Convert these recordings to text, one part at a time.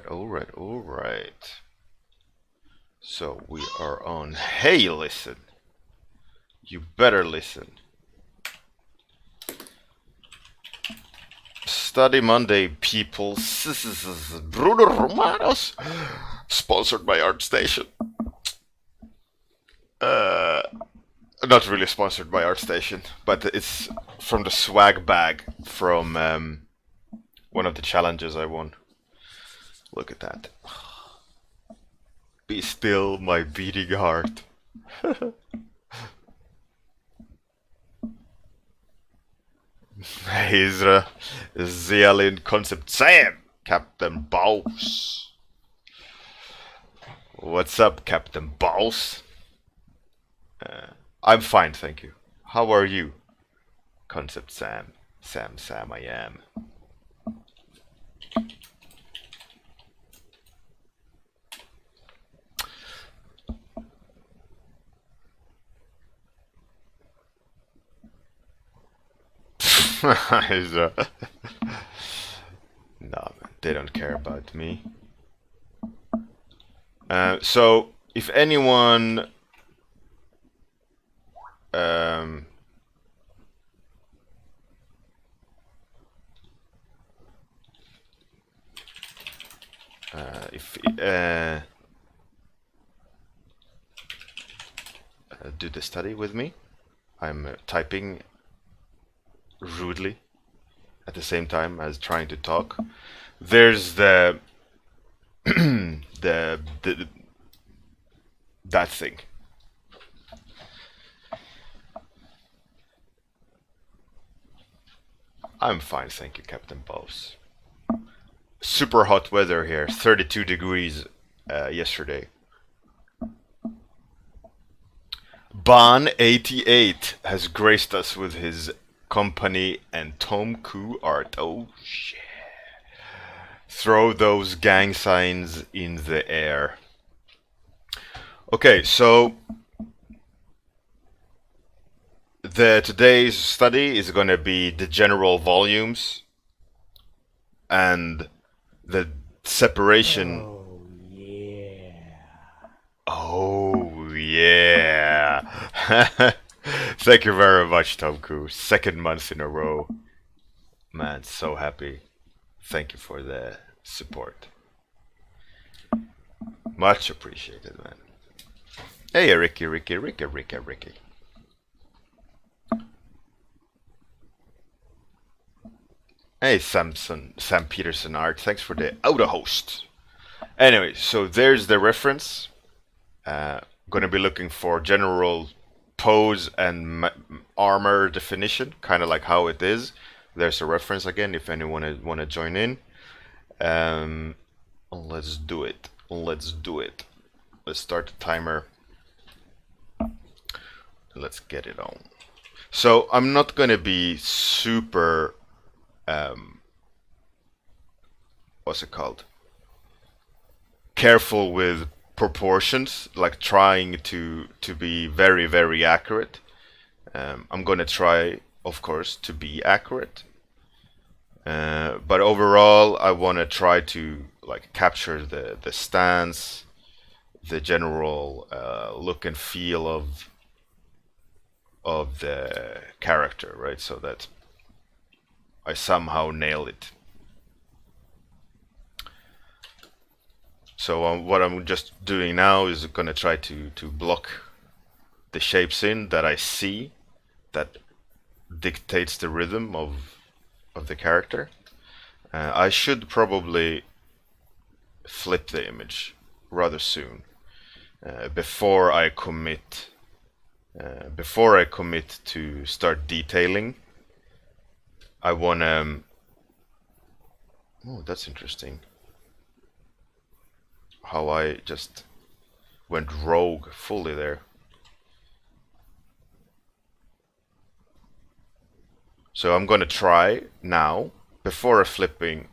alright. So we are on. Hey, listen. You better listen. Study Monday, people. Bruno Romanos. Sponsored by ArtStation. Not really sponsored by ArtStation, but it's from the swag bag from one of the challenges I won. Look at that. Be still, my beating heart. Ezra, Zealin, Concept Sam, Captain Boss. What's up, Captain Boss? I'm fine, thank you. How are you? Concept Sam. Sam, I am. No, they don't care about me. So, if anyone do the study with me, I'm typing rudely at the same time as trying to talk. There's the that thing. I'm fine, thank you, Captain Boss. Super hot weather here, 32 degrees yesterday. Bon88 has graced us with his company and Tom Koo art. Oh shit. Throw those gang signs in the air. Okay, so today's study is going to be the general volumes and the separation. Oh yeah. Thank you very much, Tom Koo. Second month in a row. Man, so happy. Thank you for the support. Much appreciated, man. Hey, Ricky. Hey, Sam Peterson Art. Thanks for the auto host. Anyway, so there's the reference. Gonna be looking for general pose and armor definition, kind of like how it is. There's a reference again if anyone want to join in. Let's do it. Let's start the timer. Let's get it on. So I'm not gonna be super what's it called? Careful with proportions, like trying to be very accurate. I'm gonna try, of course, to be accurate, but overall I want to try to like capture the stance, the general look and feel of the character, right? So that I somehow nail it. So what I'm just doing now is going to try to block the shapes in that I see that dictates the rhythm of the character. I should probably flip the image rather soon before I commit to start detailing. I want to. Oh, that's interesting. How I just went rogue fully there. So I'm gonna try now, before flipping,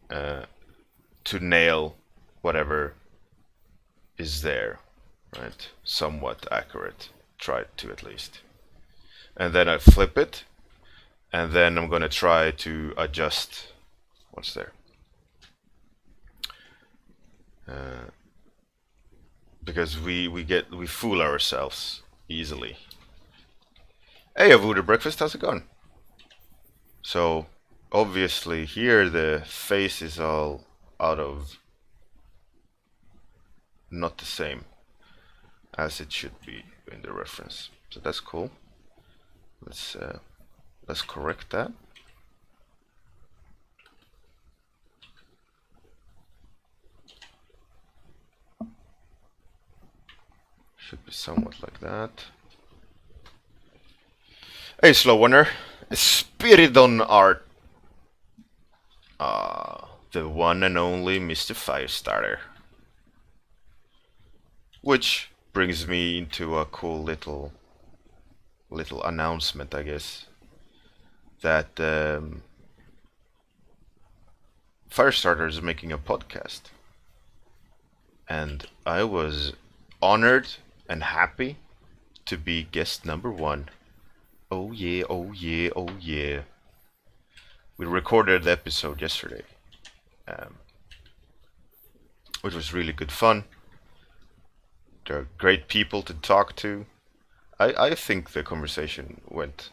to nail whatever is there, right? Somewhat accurate. Try to at least. And then I flip it, and then I'm gonna try to adjust what's there. uh, because we fool ourselves easily. Hey, Avoodoo Breakfast, how's it going? So obviously here the face is all out of not the same as it should be in the reference. So that's cool. Let's correct that. Should be somewhat like that. Hey, Slow Winner. Spiridon Art. The one and only Mr. Firestarter. Which brings me into a cool little announcement, I guess. That Firestarter is making a podcast. And I was honored and happy to be guest number 1. Oh yeah, oh yeah, oh yeah. We recorded the episode yesterday, which was really good fun. They're great people to talk to. I think the conversation went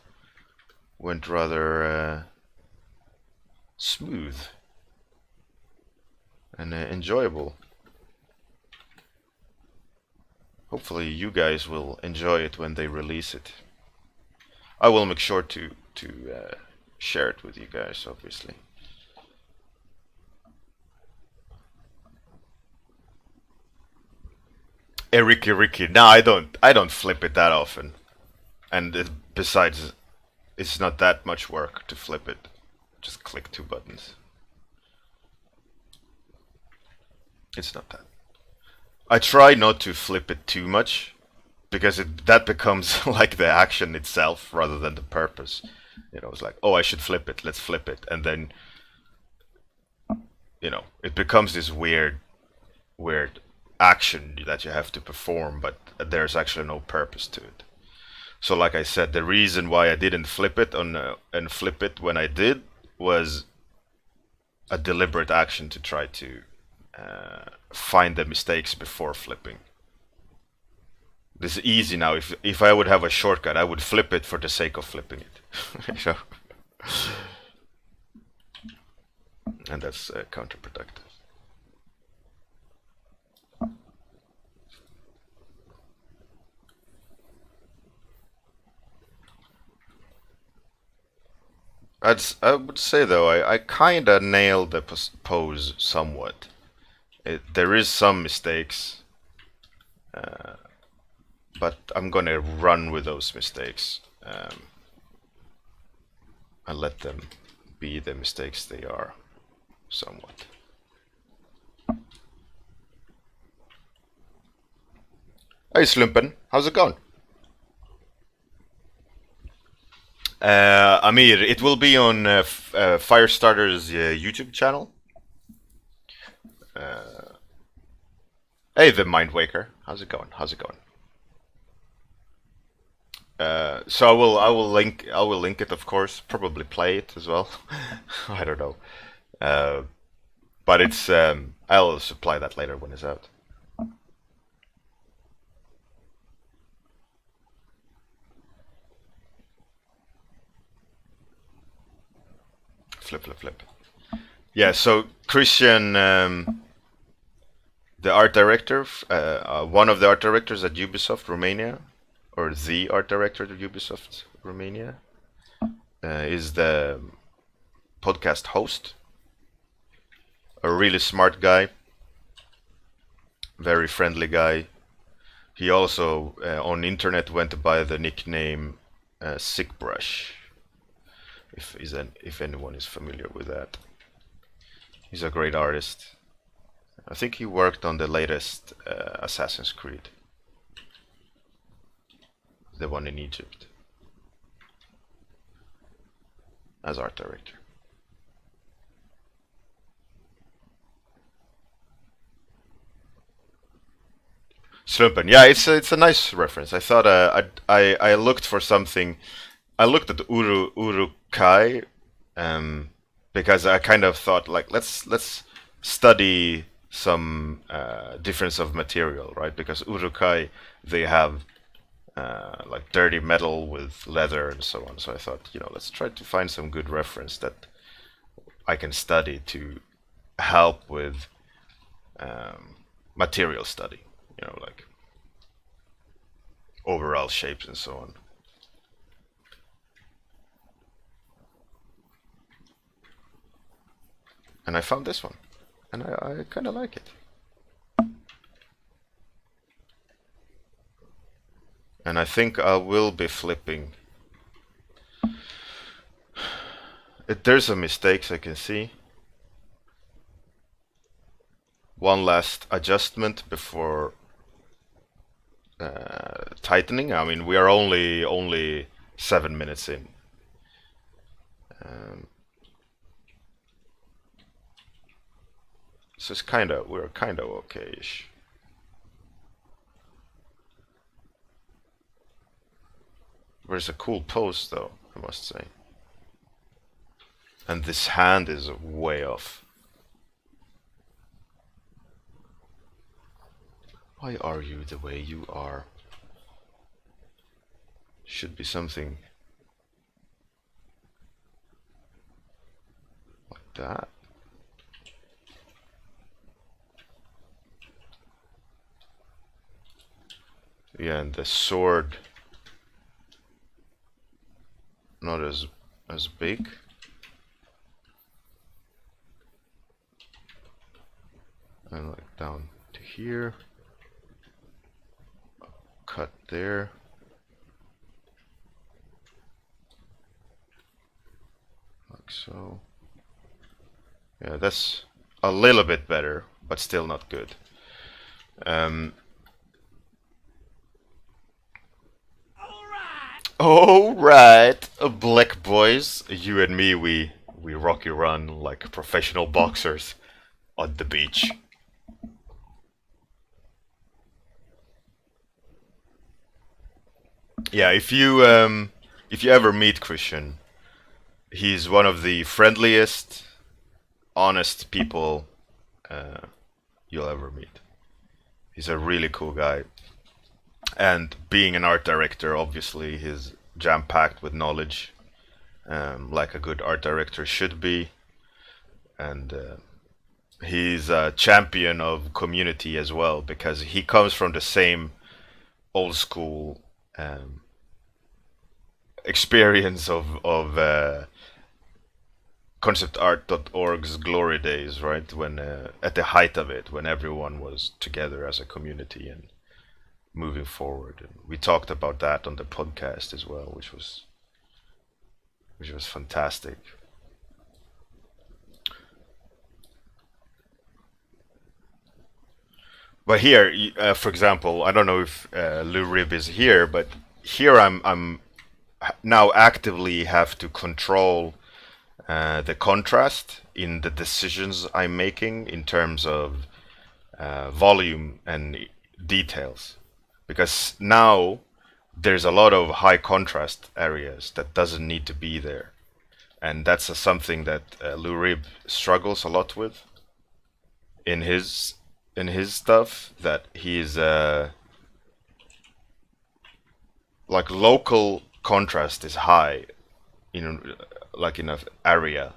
rather smooth and enjoyable. Hopefully you guys will enjoy it when they release it. I will make sure to share it with you guys, obviously. Hey, Ricky. No, I don't flip it that often. And besides, it's not that much work to flip it. Just click 2 buttons. It's not that. I try not to flip it too much, because that becomes like the action itself rather than the purpose. You know, it's like, oh, I should flip it, let's flip it. And then, you know, it becomes this weird action that you have to perform, but there's actually no purpose to it. So like I said, the reason why I didn't flip it and flip it when I did was a deliberate action to try to find the mistakes before flipping. This is easy now. If I would have a shortcut, I would flip it for the sake of flipping it. So, and that's counterproductive. I would say though, I kinda nailed the pose somewhat. There is some mistakes, but I'm gonna run with those mistakes and let them be the mistakes they are, somewhat. Hey Slumpen, how's it going? Amir, it will be on Firestarter's YouTube channel. Hey, the Mind Waker, how's it going? So I will link it, of course. Probably play it as well. I don't know, but it's I'll supply that later when it's out. Flip. Yeah. So Christian, the art director, one of the art directors at Ubisoft Romania, or the art director of Ubisoft Romania, is the podcast host. A really smart guy, very friendly guy. He also on internet went by the nickname Sickbrush. If anyone is familiar with that, he's a great artist. I think he worked on the latest Assassin's Creed, the one in Egypt, as art director. Slumpen, yeah, it's a nice reference. I thought I looked for something. I looked at Urukai, because I kind of thought like let's study some difference of material, right? Because urukai, they have like dirty metal with leather and so on. So I thought, let's try to find some good reference that I can study to help with material study, like overall shapes and so on. And I found this one, and I kind of like it. And I think I will be flipping. There's some mistakes I can see. One last adjustment before tightening. I mean, we are only 7 minutes in. So we're kind of okay-ish. There's a cool pose though, I must say. And this hand is way off. Why are you the way you are? Should be something like that. Yeah, and the sword not as big. And like down to here. Cut there. Like so. Yeah, that's a little bit better, but still not good. All right, black boys, you and me, we rocky run like professional boxers on the beach. Yeah, if you ever meet Christian, he's one of the friendliest, honest people you'll ever meet. He's a really cool guy. And being an art director, obviously, he's jam-packed with knowledge, like a good art director should be. And he's a champion of community as well, because he comes from the same old school experience of conceptart.org's glory days, right? When at the height of it, when everyone was together as a community and moving forward. And we talked about that on the podcast as well, which was fantastic. But here, for example, I don't know if Lou Rib is here, but here I'm now actively have to control the contrast in the decisions I'm making in terms of volume and details, because now there's a lot of high contrast areas that doesn't need to be there, and that's something that Lou Rib struggles a lot with in his stuff. That he's like local contrast is high, like in an area,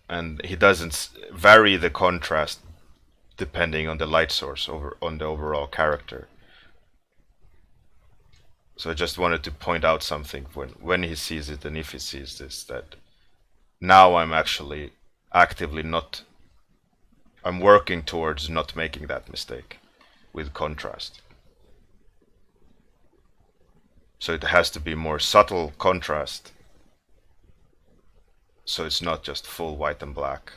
and he doesn't vary the contrast depending on the light source on the overall character. So I just wanted to point out something when he sees it and if he sees this, that now I'm actually actively not. I'm working towards not making that mistake with contrast. So it has to be more subtle contrast. So it's not just full white and black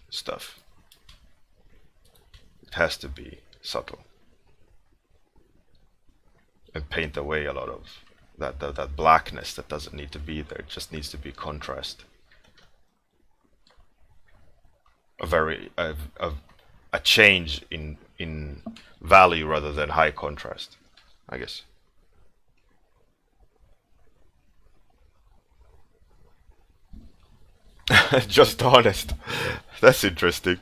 stuff. It has to be subtle and paint away a lot of that blackness that doesn't need to be there. It just needs to be contrast. A change in value rather than high contrast, I guess. Just honest. That's interesting.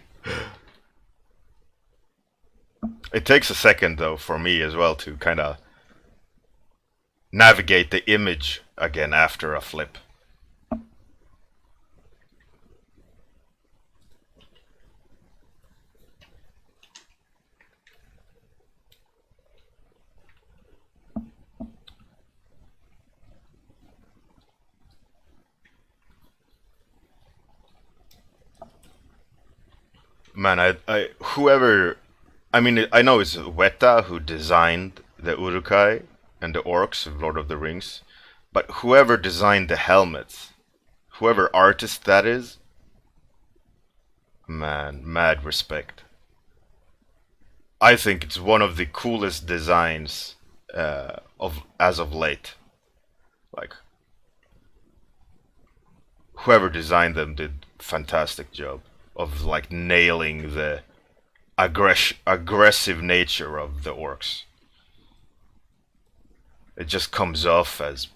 It takes a second though for me as well to kind of navigate the image again after a flip. Man, whoever, I mean, I know it's Weta who designed the Urukai and the orcs of Lord of the Rings, but whoever designed the helmets, whoever artist that is, man, mad respect. I think it's one of the coolest designs of as of late. Like whoever designed them did fantastic job of like nailing the aggressive nature of the orcs. It just comes off as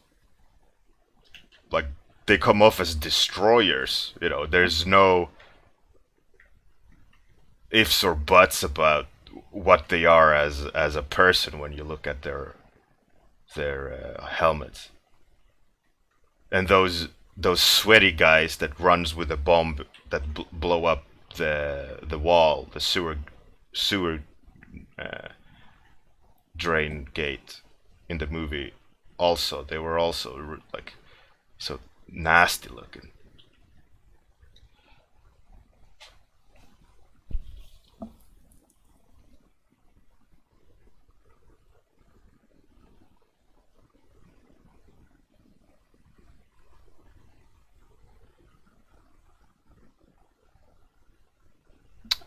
like they come off as destroyers. You know, there's no ifs or buts about what they are as a person when you look at their helmets. And those sweaty guys that runs with a bomb that blow up the wall, the sewer uh, drain gate in the movie. Also, they were also like so nasty looking.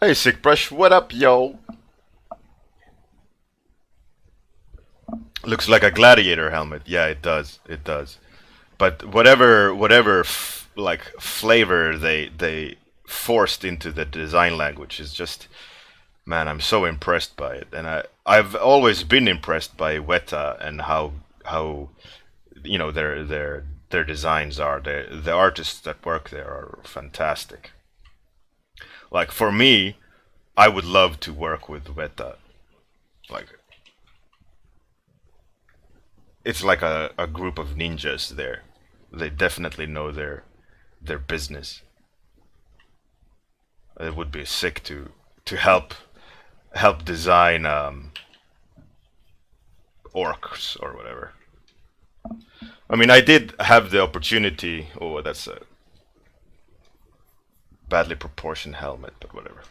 Hey, Sick Brush, what up, yo? Looks like a gladiator helmet. Yeah, it does. It does. But whatever like flavor they forced into the design language is just, man, I'm so impressed by it. And I've always been impressed by Weta and how you know their designs are. The artists that work there are fantastic. Like for me, I would love to work with Weta. Like it's like a group of ninjas there. They definitely know their business. It would be sick to help design orcs or whatever. I mean, I did have the opportunity. Oh, that's a badly proportioned helmet, but whatever.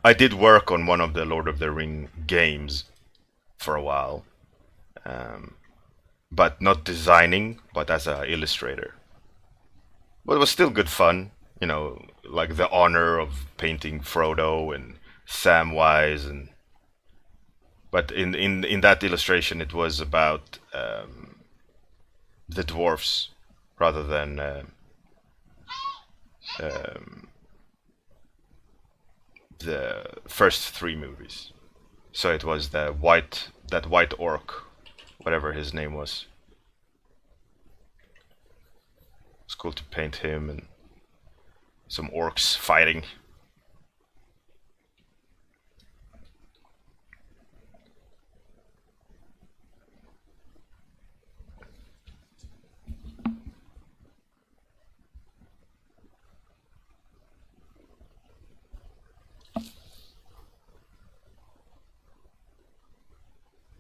I did work on one of the Lord of the Ring games for a while, um, but not designing, but as an illustrator. But it was still good fun, you know, like the honor of painting Frodo and Samwise, and but in that illustration, it was about the dwarfs rather than um, the first three movies. So it was that white orc, whatever his name was. It's cool to paint him and some orcs fighting.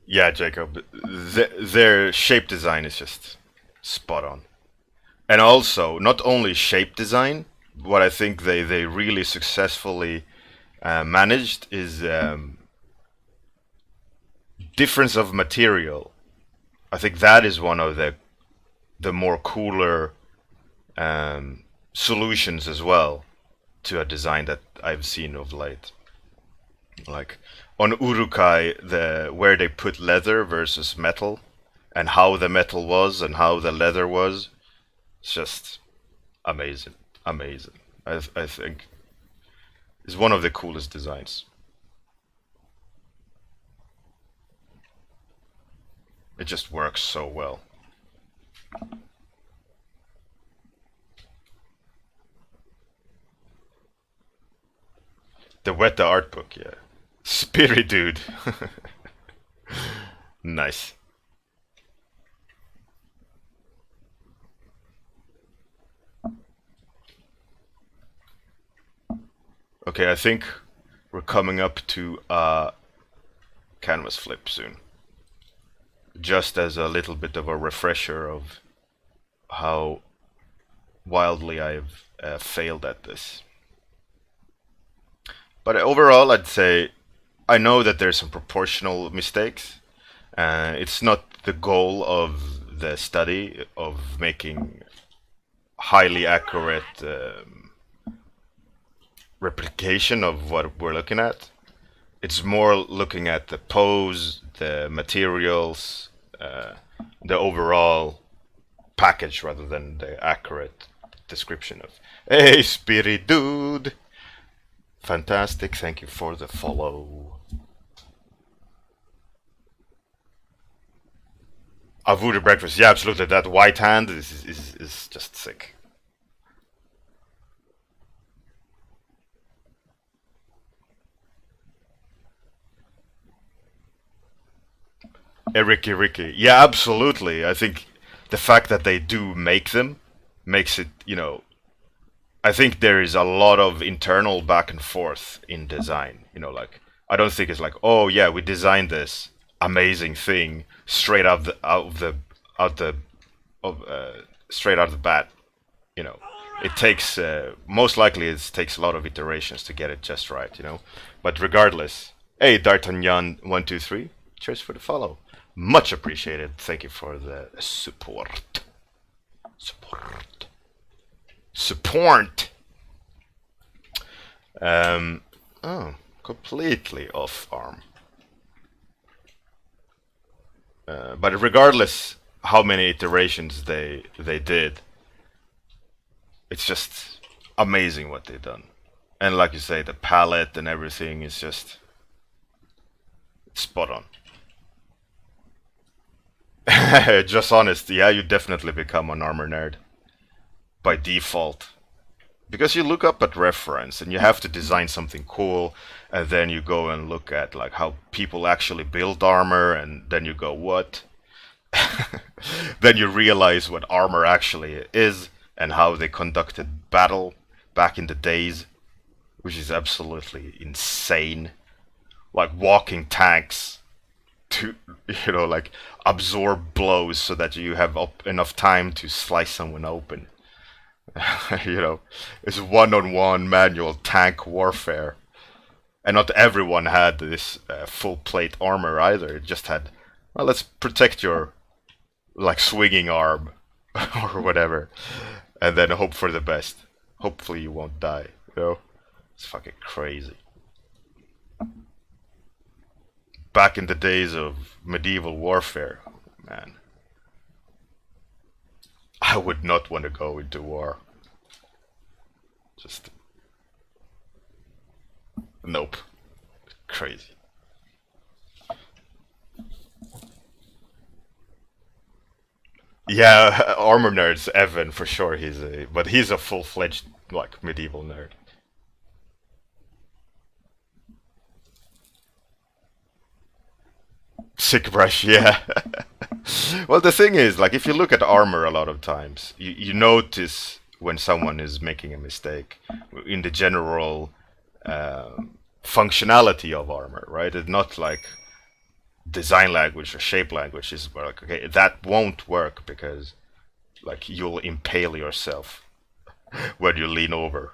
Yeah, Jacob, their shape design is just spot on. And also, not only shape design, what I think they really successfully managed is difference of material. I think that is one of the more cooler solutions as well to a design that I've seen of late. Like on Urukai, the where they put leather versus metal, and how the metal was and how the leather was, it's just amazing, amazing. I think it's one of the coolest designs. It just works so well. The Weta art book, yeah. Spirit dude. Nice. Okay, I think we're coming up to canvas flip soon. Just as a little bit of a refresher of how wildly I've failed at this. But overall, I'd say I know that there's some proportional mistakes. It's not the goal of the study of making highly accurate replication of what we're looking at. It's more looking at the pose, the materials, the overall package rather than the accurate description of, hey, Spirit Dude! Fantastic, thank you for the follow. A voodoo breakfast, yeah, absolutely. That white hand is just sick. Ricky. Yeah, absolutely. I think the fact that they do make them makes it, I think there is a lot of internal back and forth in design. Like I don't think it's like, oh yeah, we designed this amazing thing straight out the of straight out of the bat. You know, it takes most likely it takes a lot of iterations to get it just right. But regardless, hey D'Artagnan 123, cheers for the follow. Much appreciated. Thank you for the support. Support. Support. Oh, completely off arm. But regardless how many iterations they did, it's just amazing what they've done. And like you say, the palette and everything is just spot on. Just honest, yeah, you definitely become an armor nerd by default. Because you look up at reference and you have to design something cool, and then you go and look at like how people actually build armor, and then you go, what? Then you realize what armor actually is and how they conducted battle back in the days, which is absolutely insane. Like walking tanks to, like absorb blows so that you have enough time to slice someone open. It's one-on-one manual tank warfare. And not everyone had this full plate armor either. It just had, well, let's protect your like swinging arm or whatever, and then hope for the best. Hopefully you won't die. It's fucking crazy. Back in the days of medieval warfare, man, I would not want to go into war. Just nope. Crazy. Yeah, armor nerds, Evan for sure. He's a full-fledged like medieval nerd. Sick brush, yeah. Well, the thing is, like, if you look at armor a lot of times, you notice when someone is making a mistake in the general uh, functionality of armor, right? It's not like design language or shape language. Is like, okay, that won't work because like you'll impale yourself when you lean over.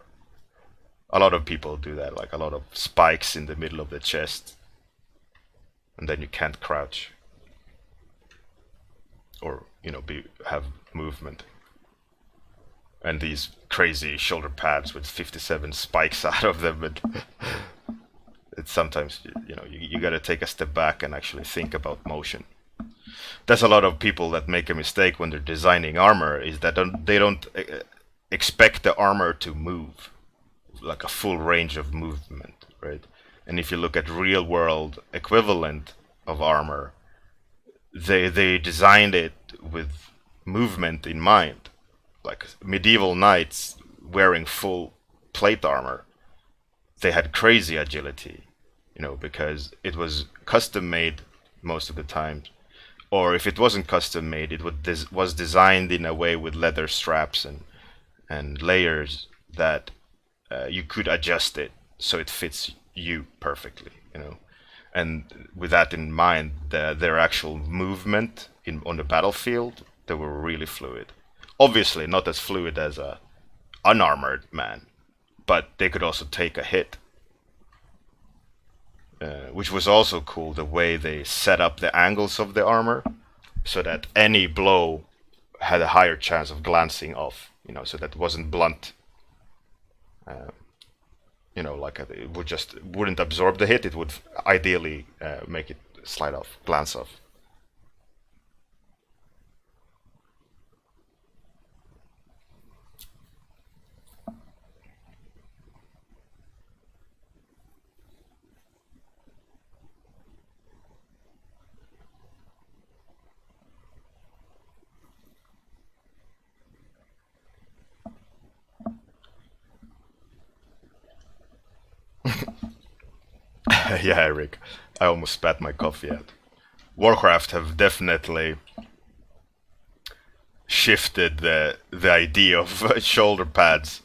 A lot of people do that, like a lot of spikes in the middle of the chest, and then you can't crouch or have movement. And these crazy shoulder pads with 57 spikes out of them, and it's sometimes you got to take a step back and actually think about motion. There's a lot of people that make a mistake when they're designing armor, is that they don't expect the armor to move like a full range of movement, right? And if you look at real world equivalent of armor, they designed it with movement in mind. Like medieval knights wearing full plate armor, they had crazy agility, because it was custom made most of the time. Or if it wasn't custom made, it was designed in a way with leather straps and layers that you could adjust it so it fits you perfectly. And with that in mind, their actual movement on the battlefield, they were really fluid. Obviously, not as fluid as a unarmored man, but they could also take a hit, which was also cool. The way they set up the angles of the armor, so that any blow had a higher chance of glancing off. So that it wasn't blunt. Like it wouldn't absorb the hit. It would ideally make it slide off, glance off. Yeah, Eric, I almost spat my coffee out. Warcraft have definitely shifted the idea of shoulder pads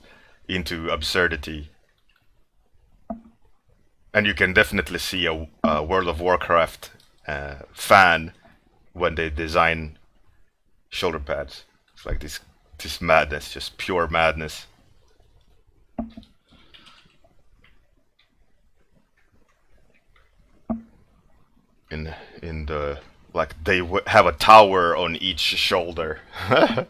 into absurdity, and you can definitely see a World of Warcraft fan when they design shoulder pads. It's like this madness, just pure madness. In the like they have a tower on each shoulder. A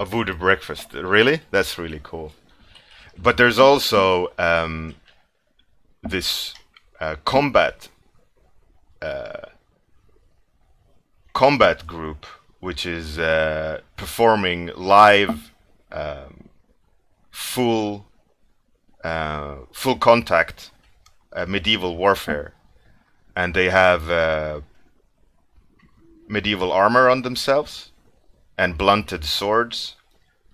voodoo breakfast, really? That's really cool. But there's also this combat group, which is performing live full contact medieval warfare, and they have medieval armor on themselves and blunted swords,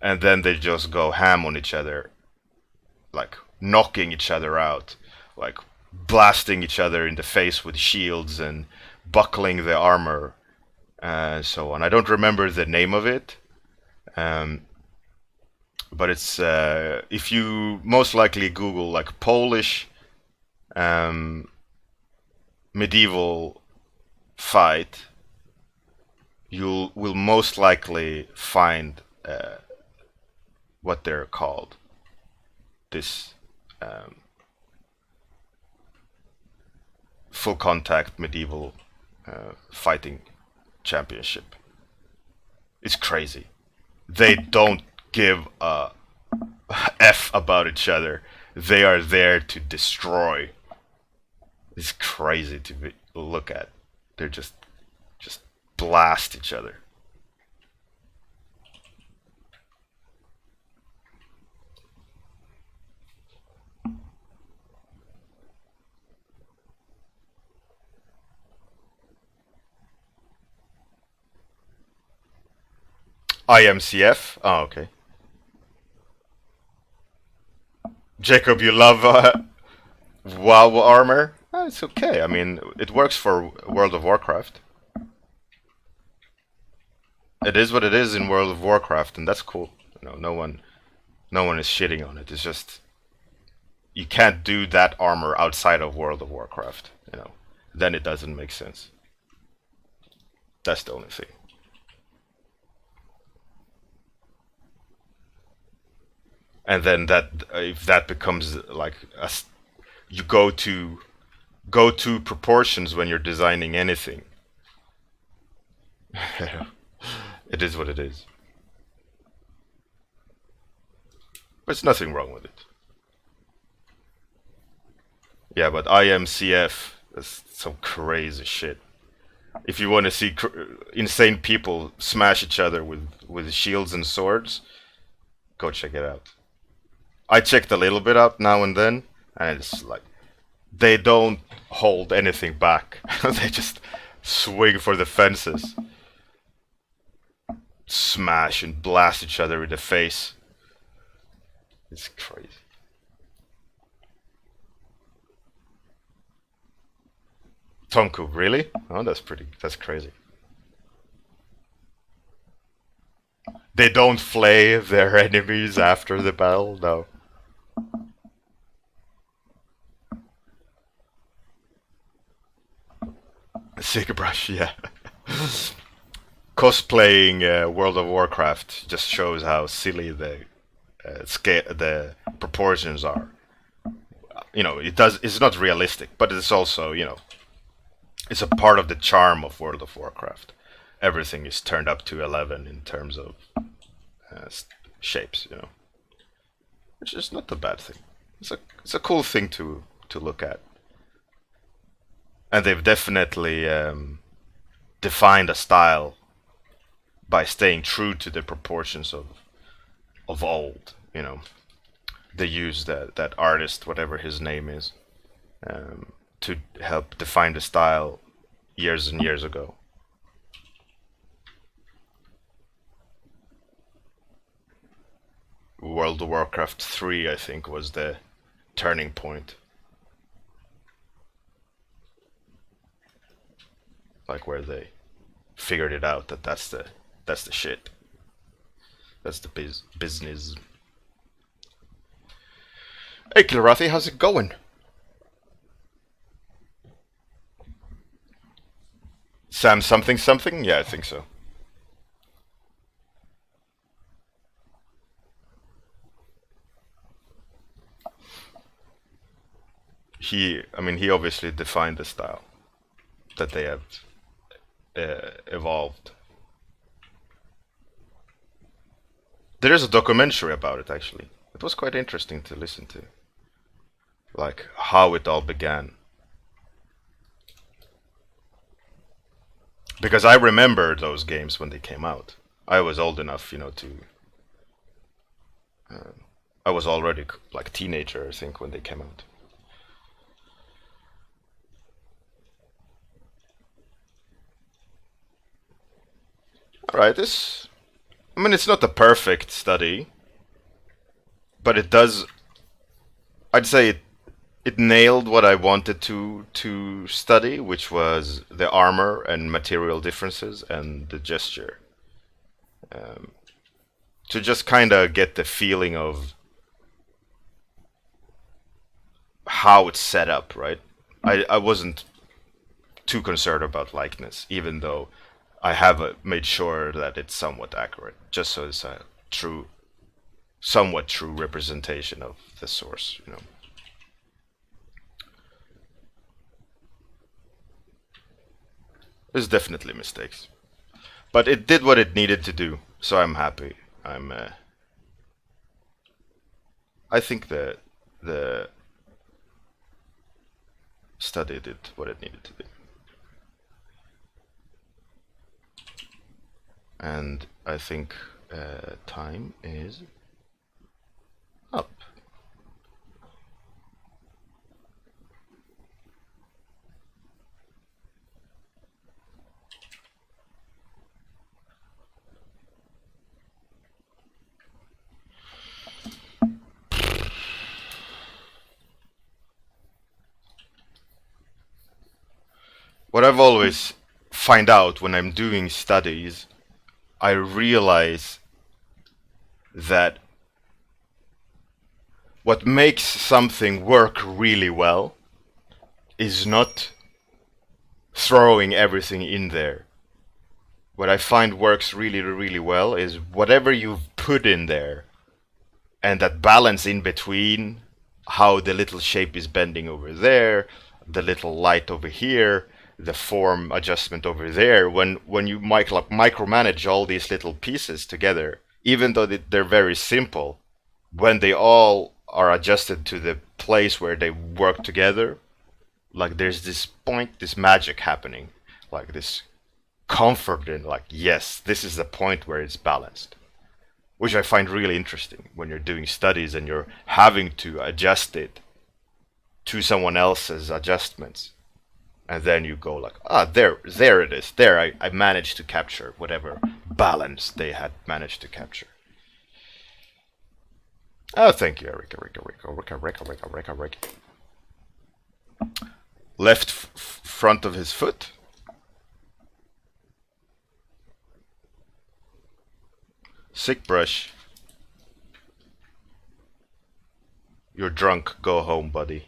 and then they just go ham on each other, like knocking each other out, like blasting each other in the face with shields and buckling the armor and so on. I don't remember the name of it, but it's if you most likely Google like Polish medieval fight, you will most likely find what they're called. This full contact medieval fighting championship. It's crazy. They don't give a F about each other. They are there to destroy. It's crazy to look at. They're just blast each other. IMCF? Oh, okay. Jacob, you love WoW armor? Oh, it's okay. I mean, it works for World of Warcraft. It is what it is in World of Warcraft, and that's cool. No one is shitting on it. It's just you can't do that armor outside of World of Warcraft. Then it doesn't make sense. That's the only thing. And then that if that becomes like you go to proportions when you're designing anything. It is what it is. There's nothing wrong with it. Yeah, but IMCF is some crazy shit. If you want to see insane people smash each other with shields and swords, go check it out. I checked a little bit out now and then, and it's like they don't hold anything back. They just swing for the fences. smash and blast each other in the face. It's crazy. Tonku, really? Oh, that's crazy. They don't flay their enemies after the battle, no. Brush, yeah. Cosplaying World of Warcraft just shows how silly the proportions are. It's not realistic, but it's also, it's a part of the charm of World of Warcraft. Everything is turned up to 11 in terms of shapes, which is not a bad thing. It's a cool thing to look at, and they've definitely defined a style by staying true to the proportions of old. They use that artist, whatever his name is, to help define the style years and years ago. World of Warcraft 3, I think, was the turning point. Like where they figured it out that that's the shit. That's the business. Hey Kilrathi, how's it going? Sam something something? Yeah, I think so. He obviously defined the style that they have evolved. There is a documentary about it, actually. It was quite interesting to listen to. Like, how it all began. Because I remember those games when they came out. I was old enough, to... I was already, like, teenager, I think, when they came out. Alright, it's not a perfect study, but it does... I'd say it nailed what I wanted to study, which was the armor and material differences and the gesture. To just kind of get the feeling of how it's set up, right? I wasn't too concerned about likeness, even though I have made sure that it's somewhat accurate, just so it's a somewhat true representation of the source, There's definitely mistakes, but it did what it needed to do, so I'm happy. I think the study did what it needed to do. And I think time is up. What I've always find out when I'm doing studies, I realize that what makes something work really well is not throwing everything in there. What I find works really, really well is whatever you've put in there and that balance in between, how the little shape is bending over there, the little light over here, the form adjustment over there. When you micromanage all these little pieces together, even though they're very simple, when they all are adjusted to the place where they work together, like there's this point, this magic happening, like this comfort in, like, yes, this is the point where it's balanced, which I find really interesting when you're doing studies and you're having to adjust it to someone else's adjustments. And then you go like, there it is. There, I managed to capture whatever balance they had managed to capture. Oh, thank you, Erica. Left front of his foot. Sick brush. You're drunk. Go home, buddy.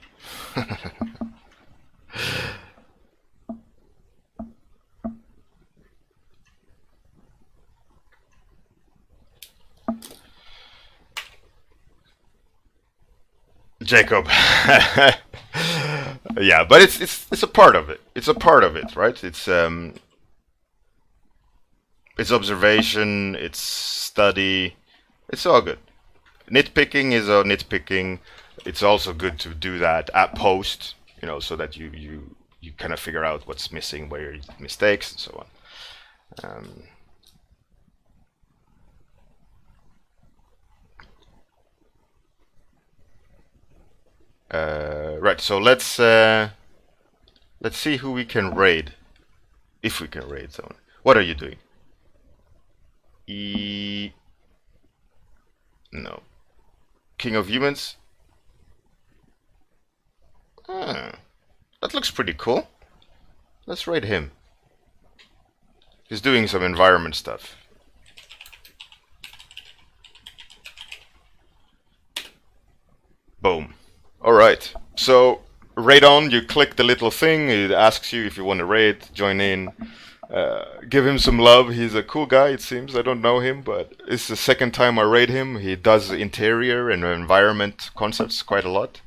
Jacob. Yeah, but it's a part of it. It's a part of it, right? It's observation, it's study, it's all good. Nitpicking is a nitpicking. It's also good to do that at post, you know, so that you kind of figure out what's missing, where your mistakes, and so on. Right, so let's see who we can raid, if we can raid someone. What are you doing? No. King of Humans. That looks pretty cool. Let's raid him. He's doing some environment stuff. Boom. Alright, so raid on, you click the little thing, it asks you if you want to raid, join in, give him some love. He's a cool guy, it seems. I don't know him, but it's the second time I raid him. He does interior and environment concepts quite a lot.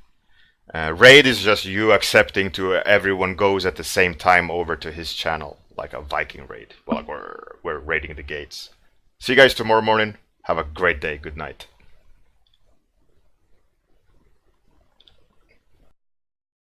Raid is just you accepting to everyone goes at the same time over to his channel, like a Viking raid. Well, we're raiding the gates. See you guys tomorrow morning. Have a great day. Good night.